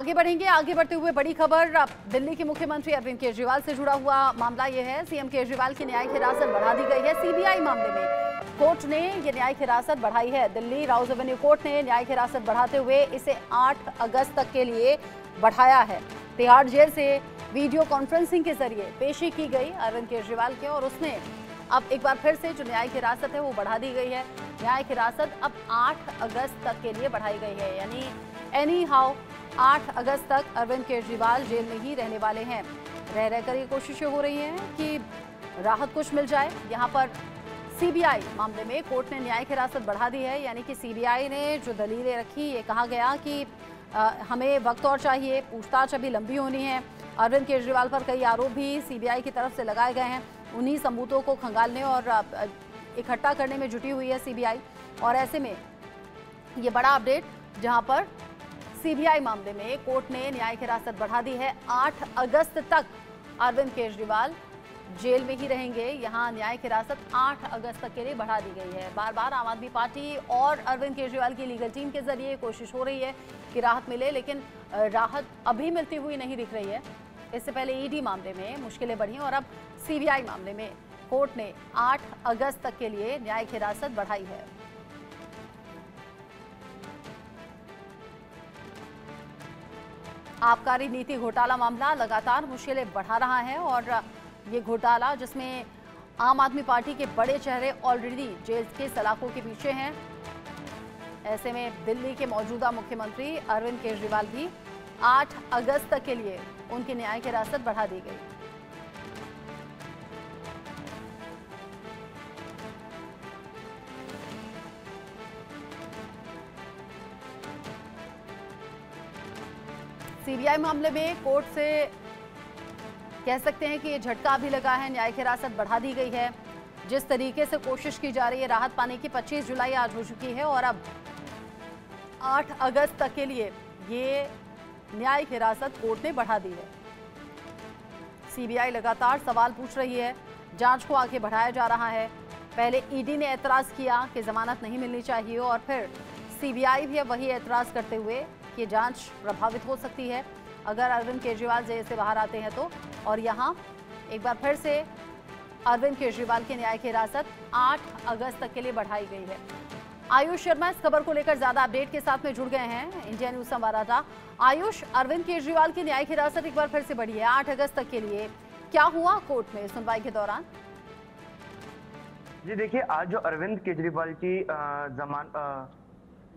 आगे बढ़ेंगे। आगे बढ़ते हुए बड़ी खबर अब दिल्ली के मुख्यमंत्री अरविंद केजरीवाल से जुड़ा हुआ मामला यह है। सीएम केजरीवाल की न्यायिक हिरासत बढ़ा दी गई है। सीबीआई मामले में कोर्ट ने ये न्यायिक हिरासत बढ़ाई है। दिल्ली राउज एवेन्यू कोर्ट ने न्यायिक हिरासत बढ़ाते हुए इसे 8 अगस्त तक के लिए बढ़ाया है। तिहाड़ जेल से वीडियो कॉन्फ्रेंसिंग के जरिए पेशी की गई अरविंद केजरीवाल के, और उसने अब एक बार फिर से जो न्यायिक हिरासत है वो बढ़ा दी गई है। न्यायिक हिरासत अब 8 अगस्त तक के लिए बढ़ाई गई है, यानी एनी हाउ 8 अगस्त तक अरविंद केजरीवाल जेल में ही रहने वाले हैं। रह रहकर ये कोशिशें हो रही हैं कि राहत कुछ मिल जाए। यहाँ पर सीबीआई मामले में कोर्ट ने न्यायिक हिरासत बढ़ा दी है, यानी कि सीबीआई ने जो दलीलें रखी, ये कहा गया कि हमें वक्त और चाहिए, पूछताछ अभी लंबी होनी है। अरविंद केजरीवाल पर कई आरोप भी सीबीआई की तरफ से लगाए गए हैं। उन्हीं सबूतों को खंगालने और इकट्ठा करने में जुटी हुई है सीबीआई। और ऐसे में ये बड़ा अपडेट, जहां पर सीबीआई मामले में कोर्ट ने न्यायिक हिरासत बढ़ा दी है। 8 अगस्त तक अरविंद केजरीवाल जेल में ही रहेंगे। यहां न्यायिक हिरासत 8 अगस्त तक के लिए बढ़ा दी गई है। बार बार आम आदमी पार्टी और अरविंद केजरीवाल की लीगल टीम के जरिए कोशिश हो रही है कि राहत मिले, लेकिन राहत अभी मिलती हुई नहीं दिख रही है। इससे पहले ईडी मामले में मुश्किलें बढ़ी और अब सीबीआई मामले में कोर्ट ने 8 अगस्त तक के लिए न्यायिक हिरासत बढ़ाई है। आबकारी नीति घोटाला मामला लगातार मुश्किलें बढ़ा रहा है, और ये घोटाला जिसमें आम आदमी पार्टी के बड़े चेहरे ऑलरेडी जेल के सलाखों के पीछे हैं। ऐसे में दिल्ली के मौजूदा मुख्यमंत्री अरविंद केजरीवाल भी 8 अगस्त तक के लिए उनकी न्यायिक हिरासत बढ़ा दी गई। सीबीआई मामले में कोर्ट से कह सकते हैं कि ये झटका भी लगा है। न्यायिक हिरासत बढ़ा दी गई है। जिस तरीके से कोशिश की जा रही है राहत पाने की, 25 जुलाई आज हो चुकी है और अब 8 अगस्त तक के लिए ये न्यायिक हिरासत कोर्ट ने बढ़ा दी है। सीबीआई लगातार सवाल पूछ रही है, जांच को आगे बढ़ाया जा रहा है। पहले ईडी ने एतराज किया कि जमानत नहीं मिलनी चाहिए, और फिर सीबीआई भी अब वही एतराज करते हुए कि जांच प्रभावित हो सकती है अगर अरविंद केजरीवाल जेल से बाहर आते हैं तो। और यहाँ एक बार फिर से अरविंद केजरीवाल की न्यायिक हिरासत 8 अगस्त तक के लिए बढ़ाई गई है। आयुष शर्मा इस खबर को लेकर ज्यादा अपडेट के साथ में जुड़ गए हैं, इंडिया न्यूज संवाददाता आयुष। अरविंद केजरीवाल की न्यायिक हिरासत एक बार फिर से बढ़ी है 8 अगस्त तक के लिए, क्या हुआ कोर्ट में सुनवाई के दौरान? जी देखिए, आज जो अरविंद केजरीवाल की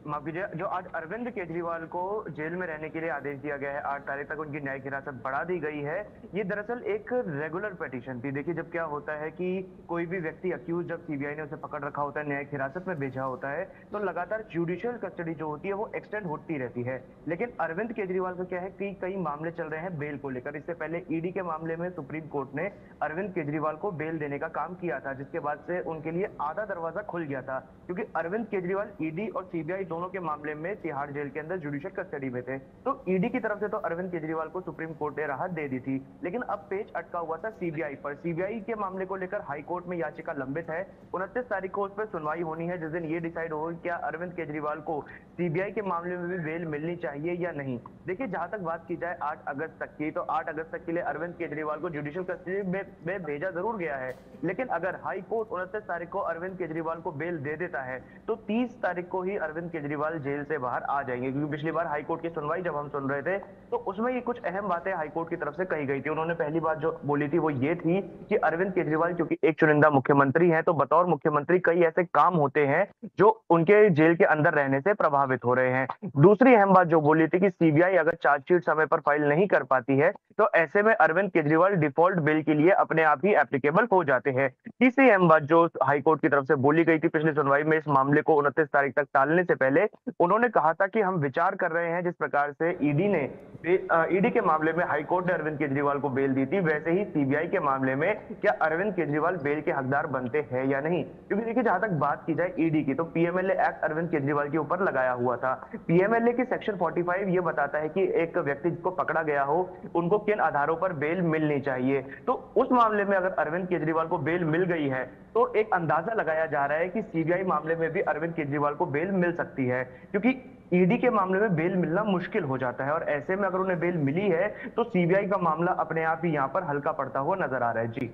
माफ कीजिए, जो आज अरविंद केजरीवाल को जेल में रहने के लिए आदेश दिया गया है, 8 तारीख तक उनकी न्यायिक हिरासत बढ़ा दी गई है। ये दरअसल एक रेगुलर पिटीशन थी। देखिए, जब क्या होता है कि कोई भी व्यक्ति अक्यूज, जब सीबीआई ने उसे पकड़ रखा होता है, न्यायिक हिरासत में भेजा होता है, तो लगातार जुडिशियल कस्टडी जो होती है वो एक्सटेंड होती रहती है। लेकिन अरविंद केजरीवाल का क्या है कि कई मामले चल रहे हैं बेल को लेकर। इससे पहले ईडी के मामले में सुप्रीम कोर्ट ने अरविंद केजरीवाल को बेल देने का काम किया था, जिसके बाद से उनके लिए आधा दरवाजा खुल गया था, क्योंकि अरविंद केजरीवाल ईडी और सीबीआई दोनों के मामले में तिहाड़ जेल के अंदर जुडिशियल कस्टडी में थे। तो ईडी की तरफ से तो अरविंद केजरीवाल को सुप्रीम कोर्ट ने राहत दे दी थी, लेकिन अब पेच अटका हुआ था सीबीआई पर। सीबीआई के मामले को लेकर हाई कोर्ट में याचिका लंबित है। 29 तारीख को उस पर सुनवाई होनी है, जिस दिन ये डिसाइड होगा क्या अरविंद केजरीवाल को सीबीआई के मामले में भी बेल मिलनी चाहिए या नहीं। देखिए, जहां तक बात की जाए 8 अगस्त तक की, तो 8 अगस्त तक के लिए अरविंद केजरीवाल को जुडिशियल कस्टडी में भेजा जरूर गया है, लेकिन अगर हाई कोर्ट 29 तारीख को अरविंद केजरीवाल को बेल दे देता है तो 30 तारीख को ही अरविंद केजरीवाल जेल से बाहर आ जाएंगे। क्योंकि पिछली बार हाईकोर्ट की सुनवाई जब हम सुन रहे थे तो उसमें ये कुछ अहम बातें हाईकोर्ट की तरफ से कही गई थी। उन्होंने पहली बात जो बोली थी वो ये थी कि अरविंद केजरीवाल क्योंकि एक चुनिंदा मुख्यमंत्री हैं, तो बतौर मुख्यमंत्री कई ऐसे काम होते हैं जो उनके जेल के अंदर रहने से प्रभावित हो रहे हैं। दूसरी अहम बात जो बोली थी कि सीबीआई अगर चार्जशीट समय पर फाइल नहीं कर पाती है तो ऐसे में अरविंद केजरीवाल डिफॉल्ट बेल के लिए अपने आप ही एप्लीकेबल हो जाते हैं। तीसरी अहम बात जो हाईकोर्ट की तरफ से बोली गई थी पिछली सुनवाई में, इस मामले को 29 तारीख तक टालने से पहले उन्होंने कहा था कि हम विचार कर रहे हैं जिस प्रकार से ईडी के मामले में हाईकोर्ट ने अरविंद केजरीवाल को बेल दी थी, वैसे ही सीबीआई के मामले में क्या अरविंद केजरीवाल बेल के हकदार बनते हैं या नहीं। क्योंकि देखिए, जहां तक बात की जाए ईडी की, तो पीएमएलए एक्ट अरविंद केजरीवाल के ऊपर लगाया हुआ था। पीएमएलए की सेक्शन 45 ये बताता है कि एक व्यक्ति जिसको पकड़ा गया हो उनको किन आधारों पर बेल मिलनी चाहिए। तो उस मामले में अगर अरविंद केजरीवाल को बेल मिल गई है तो एक अंदाजा लगाया जा रहा है कि सीबीआई मामले में भी अरविंद केजरीवाल को बेल मिल सकती है, क्योंकि ईडी के मामले में बेल मिलना मुश्किल हो जाता है, और ऐसे में अगर उन्हें बेल मिली है तो सीबीआई का मामला अपने आप ही यहाँ पर हल्का पड़ता हुआ नजर आ रहा है। जी,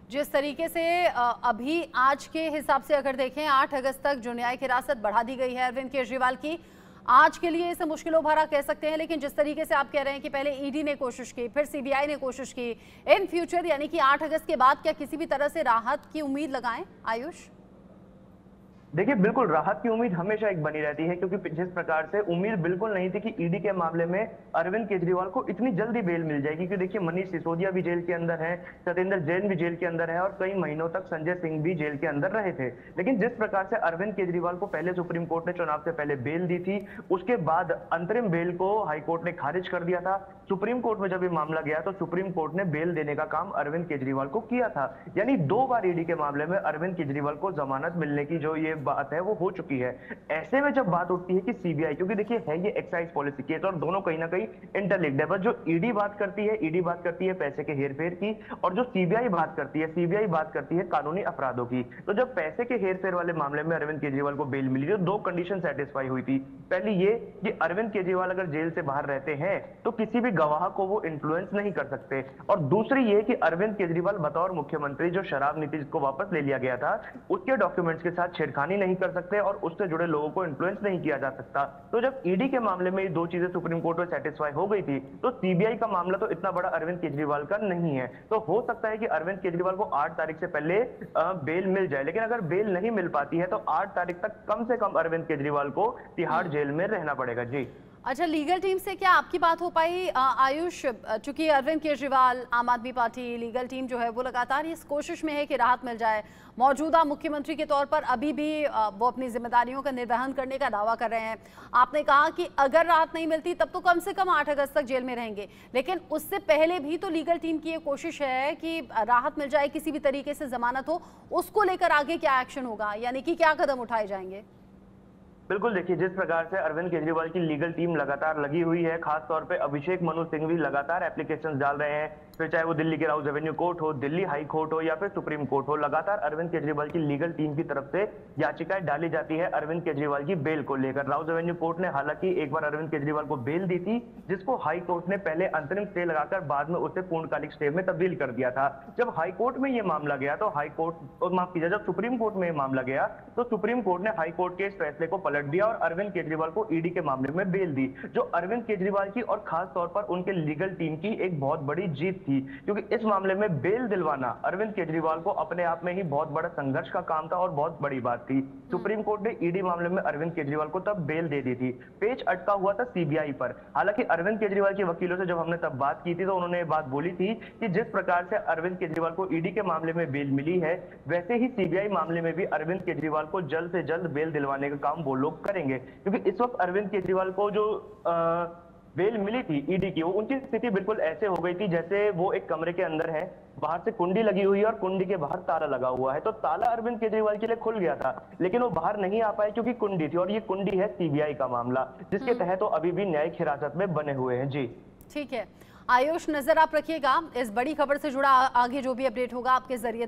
जिस तरीके से अभी आज के हिसाब से अगर देखें 8 अगस्त तक जो न्यायिक हिरासत बढ़ा दी गई है अरविंद केजरीवाल की, आज के लिए इसे मुश्किलों भरा कह सकते हैं, लेकिन जिस तरीके से आप कह रहे हैं कि पहले ईडी ने कोशिश की, फिर सीबीआई ने कोशिश की, इन फ्यूचर यानी कि 8 अगस्त के बाद क्या किसी भी तरह से राहत की उम्मीद लगाएं आयुष? देखिए बिल्कुल राहत की उम्मीद हमेशा एक बनी रहती है, क्योंकि जिस प्रकार से उम्मीद बिल्कुल नहीं थी कि ईडी के मामले में अरविंद केजरीवाल को इतनी जल्दी बेल मिल जाएगी, क्योंकि देखिए मनीष सिसोदिया भी जेल के अंदर है, सत्येंद्र जैन भी जेल के अंदर है, और कई महीनों तक संजय सिंह भी जेल के अंदर रहे थे। लेकिन जिस प्रकार से अरविंद केजरीवाल को पहले सुप्रीम कोर्ट ने चुनाव से पहले बेल दी थी, उसके बाद अंतरिम बेल को हाईकोर्ट ने खारिज कर दिया था। सुप्रीम कोर्ट में जब ये मामला गया तो सुप्रीम कोर्ट ने बेल देने का काम अरविंद केजरीवाल को किया था, यानी 2 बार ईडी के मामले में अरविंद केजरीवाल को जमानत मिलने की जो ये बात है वो हो चुकी है। ऐसे में जब बात उठती है कि सीबीआई, क्योंकि देखिए है ये एक्साइज पॉलिसी केस और दोनों कहीं ना कहीं इंटरलिंक्ड है, बस जो ईडी बात करती है पैसे के हेरफेर की, और जो सीबीआई बात करती है कानूनी अपराधों की। तो जब पैसे के हेरफेर वाले मामले में अरविंद केजरीवाल को बेल मिली तो 2 कंडीशन सेटिस्फाई हुई थी। पहली ये कि अरविंद केजरीवाल अगर जेल से बाहर रहते हैं तो किसी भी गवाह को वो इन्फ्लुएंस नहीं कर सकते, और दूसरी ये कि अरविंद केजरीवाल बतौर मुख्यमंत्री जो शराब नीति जिसको वापस ले लिया गया था उसके डॉक्यूमेंट्स के साथ छेड़खानी नहीं कर सकते और उससे जुड़े लोगों को इन्फ्लुएंस नहीं किया जा सकता। तो जब ईडी के मामले में ये 2 चीजें सुप्रीम कोर्ट में सेटिस्फाई हो गई थी तो सीबीआई का मामला तो इतना बड़ा अरविंद केजरीवाल का नहीं है। तो हो सकता है कि अरविंद केजरीवाल को 8 तारीख से पहले बेल मिल जाए, लेकिन अगर बेल नहीं मिल पाती है तो 8 तारीख तक कम से कम अरविंद केजरीवाल को तिहाड़ जेल में रहना पड़ेगा। जी, अच्छा, लीगल टीम से क्या आपकी बात हो पाई आयुष? चूंकि अरविंद केजरीवाल, आम आदमी पार्टी लीगल टीम जो है वो लगातार इस कोशिश में है कि राहत मिल जाए। मौजूदा मुख्यमंत्री के तौर पर अभी भी वो अपनी जिम्मेदारियों का निर्वहन करने का दावा कर रहे हैं। आपने कहा कि अगर राहत नहीं मिलती तब तो कम से कम 8 अगस्त तक जेल में रहेंगे, लेकिन उससे पहले भी तो लीगल टीम की ये कोशिश है कि राहत मिल जाए, किसी भी तरीके से जमानत हो। उसको लेकर आगे क्या एक्शन होगा, यानी कि क्या कदम उठाए जाएंगे? बिल्कुल देखिए जिस प्रकार से अरविंद केजरीवाल की लीगल टीम लगातार लगी हुई है, खास तौर पे अभिषेक मनु सिंह भी लगातार एप्लीकेशंस डाल रहे हैं, फिर चाहे वो दिल्ली के राउज एवेन्यू कोर्ट हो, दिल्ली हाई कोर्ट हो या फिर सुप्रीम कोर्ट हो, लगातार अरविंद केजरीवाल की लीगल टीम की तरफ से याचिकाएं डाली जाती है अरविंद केजरीवाल की बेल को लेकर। राउज एवेन्यू कोर्ट ने हालांकि एक बार अरविंद केजरीवाल को बेल दी थी, जिसको हाई कोर्ट ने पहले अंतरिम स्टे लगाकर बाद में उसे पूर्णकालिक स्टे में तब्दील कर दिया था। जब हाई कोर्ट में ये मामला गया तो हाई कोर्ट, माफ कीजिए, जब सुप्रीम कोर्ट में मामला गया तो सुप्रीम कोर्ट ने हाई कोर्ट के इस फैसले को पलट दिया और अरविंद केजरीवाल को ईडी के मामले में बेल दी, जो अरविंद केजरीवाल की और खास तौर पर उनके लीगल टीम की एक बहुत बड़ी जीत थी, क्योंकि इस मामले में बेल दिलवाना अरविंद केजरीवाल को अपने आप में ही बहुत बड़ा संघर्ष का काम था और बहुत बड़ी बात थी। सुप्रीम कोर्ट ने ईडी मामले में अरविंद केजरीवाल को तब बेल दे दी थी, पेच अटका हुआ था सीबीआई पर। हालांकि अरविंद केजरीवाल के वकीलों से जब हमने तब बात की थी तो उन्होंने बात बोली थी कि जिस प्रकार से अरविंद केजरीवाल को ईडी के मामले में बेल मिली है, वैसे ही सीबीआई मामले में भी अरविंद केजरीवाल को जल्द से जल्द बेल दिलवाने का काम वो लोग करेंगे, क्योंकि इस वक्त अरविंद केजरीवाल को जो बेल मिली थी ईडी की, वो उनकी स्थिति बिल्कुल ऐसे हो गई थी जैसे वो एक कमरे के अंदर है, बाहर से कुंडी लगी हुई है और कुंडी के बाहर ताला लगा हुआ है। तो ताला अरविंद केजरीवाल के लिए खुल गया था, लेकिन वो बाहर नहीं आ पाए क्योंकि कुंडी थी, और ये कुंडी है सीबीआई का मामला, जिसके तहत वो अभी भी न्यायिक हिरासत में बने हुए हैं। जी, ठीक है आयुष, नजर आप रखिएगा इस बड़ी खबर से जुड़ा, आगे जो भी अपडेट होगा आपके जरिए